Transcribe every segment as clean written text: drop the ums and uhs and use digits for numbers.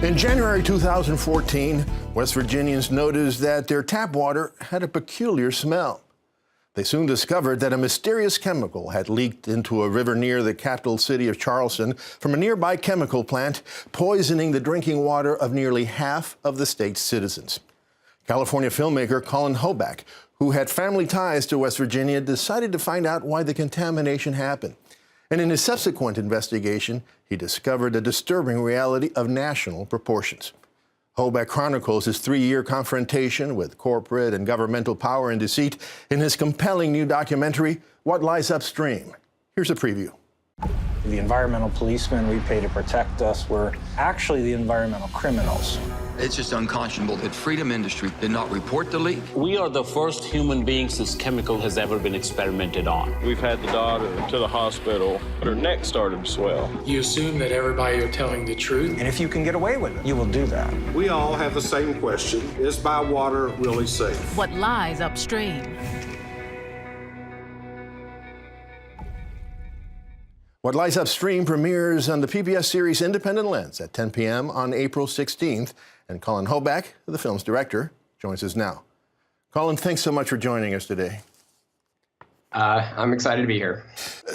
In January 2014, West Virginians noticed that their tap water had a peculiar smell. They soon discovered that a mysterious chemical had leaked into a river near the capital city of Charleston from a nearby chemical plant, poisoning the drinking water of nearly half of the state's citizens. California filmmaker Colin Hoback, who had family ties to West Virginia, decided to find out why the contamination happened. And in his subsequent investigation, he discovered a disturbing reality of national proportions. Hoback chronicles his 3-year confrontation with corporate and governmental power and deceit in his compelling new documentary, What Lies Upstream. Here's a preview. The environmental policemen we pay to protect us were actually the environmental criminals. It's just unconscionable that Freedom Industry did not report the leak. We are the first human beings this chemical has ever been experimented on. We've had the daughter to the hospital, but her neck started to swell. You assume that everybody are telling the truth. And if you can get away with it, you will do that. We all have the same question: is Bywater really safe? What lies upstream? What Lies Upstream premieres on the PBS series Independent Lens at 10 p.m. on April 16th. And Colin Hoback, the film's director, joins us now. Colin, thanks so much for joining us today. I'm excited to be here.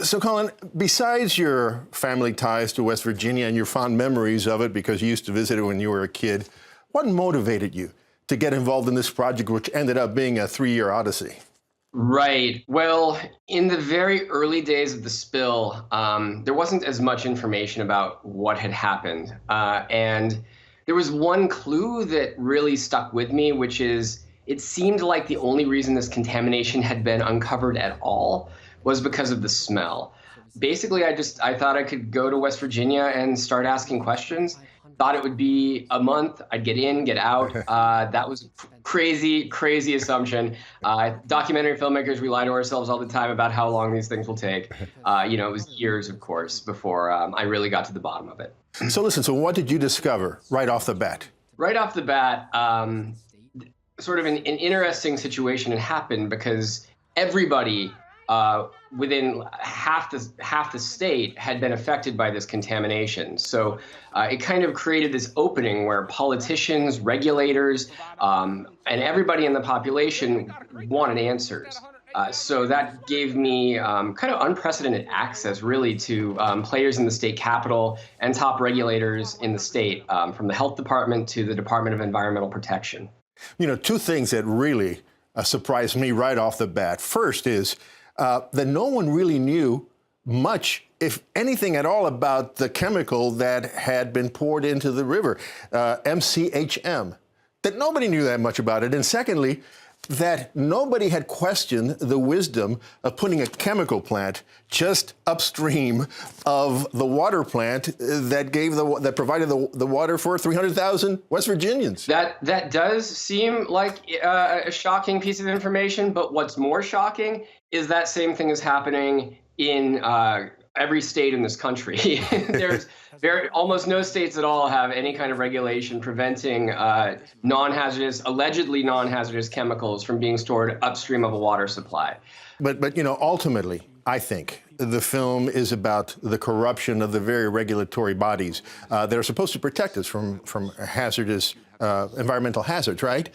So, Colin, besides your family ties to West Virginia and your fond memories of it because you used to visit it when you were a kid, what motivated you to get involved in this project, which ended up being a 3-year odyssey? Right. Well, in the very early days of the spill, there wasn't as much information about what had happened. And there was one clue that really stuck with me, which is it seemed like the only reason this contamination had been uncovered at all was because of the smell. Basically, I thought I could go to West Virginia and start asking questions. Thought it would be a month. I'd get in, get out. That was crazy assumption. Documentary filmmakers, we lie to ourselves all the time about how long these things will take. It was years, of course, before I really got to the bottom of it. So listen, so what did you discover right off the bat? Right off the bat, sort of an interesting situation had happened because everybody within half the state had been affected by this contamination. So it kind of created this opening where politicians, regulators, and everybody in the population wanted answers. So that gave me kind of unprecedented access, really, to players in the state capitol and top regulators in the state, from the health department to the Department of Environmental Protection. You know, two things that really surprised me right off the bat. First is that no one really knew much, if anything at all, about the chemical that had been poured into the river, MCHM, that nobody knew that much about it. And secondly, that nobody had questioned the wisdom of putting a chemical plant just upstream of the water plant that provided the water for 300,000 West Virginians. That does seem like a shocking piece of information, but what's more shocking is that same thing is happening in every state in this country. There's almost no states at all have any kind of regulation preventing allegedly non-hazardous chemicals from being stored upstream of a water supply. But ultimately, I think the film is about the corruption of the very regulatory bodies that are supposed to protect us from hazardous environmental hazards, right?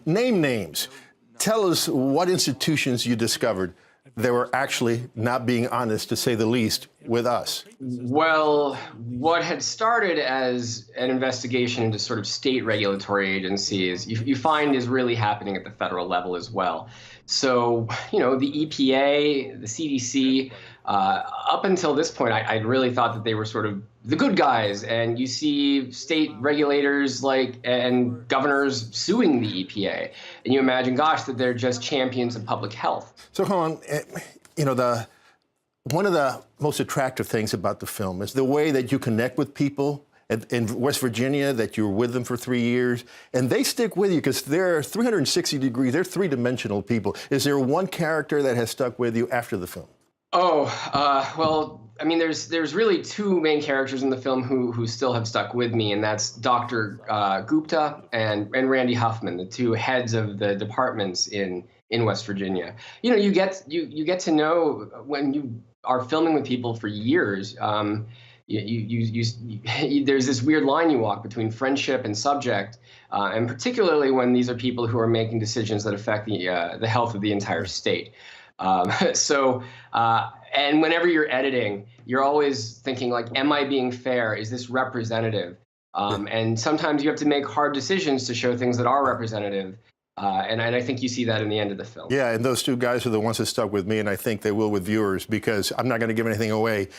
Name names. Tell us what institutions you discovered that were actually not being honest, to say the least, with us. Well, what had started as an investigation into sort of state regulatory agencies, you find is really happening at the federal level as well. So, the EPA, the CDC, up until this point, I really thought that they were sort of the good guys. And you see state regulators and governors suing the EPA. And you imagine, gosh, that they're just champions of public health. So, Colin, one of the most attractive things about the film is the way that you connect with people in West Virginia, that you were with them for 3 years, and they stick with you because they're 360 degrees, they're three-dimensional people. Is there one character that has stuck with you after the film? Well, I mean, there's really two main characters in the film who still have stuck with me, and that's Dr. Gupta and Randy Huffman, the two heads of the departments in West Virginia. You get to know when you are filming with people for years. there's this weird line you walk between friendship and subject, and particularly when these are people who are making decisions that affect the health of the entire state. And whenever you're editing, you're always thinking like, am I being fair? Is this representative? And sometimes you have to make hard decisions to show things that are representative. And I think you see that in the end of the film. Yeah, and those two guys are the ones that stuck with me, and I think they will with viewers, because I'm not going to give anything away.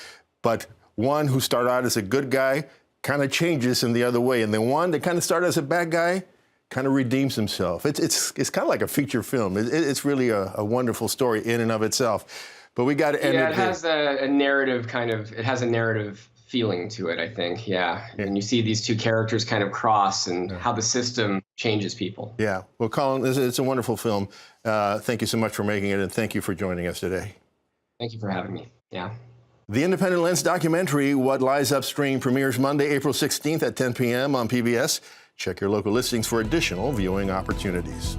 But one who started out as a good guy kind of changes in the other way, and the one that kind of started as a bad guy kind of redeems himself. It's kind of like a feature film. It's really a wonderful story in and of itself. But we got to end it. Yeah, it has a narrative it has a narrative feeling to it, I think. Yeah. And you see these two characters kind of cross and how the system changes people. Yeah. Well, Colin, it's a wonderful film. Thank you so much for making it, and thank you for joining us today. Thank you for having me. Yeah. The Independent Lens documentary, What Lies Upstream, premieres Monday, April 16th at 10 p.m. on PBS. Check your local listings for additional viewing opportunities.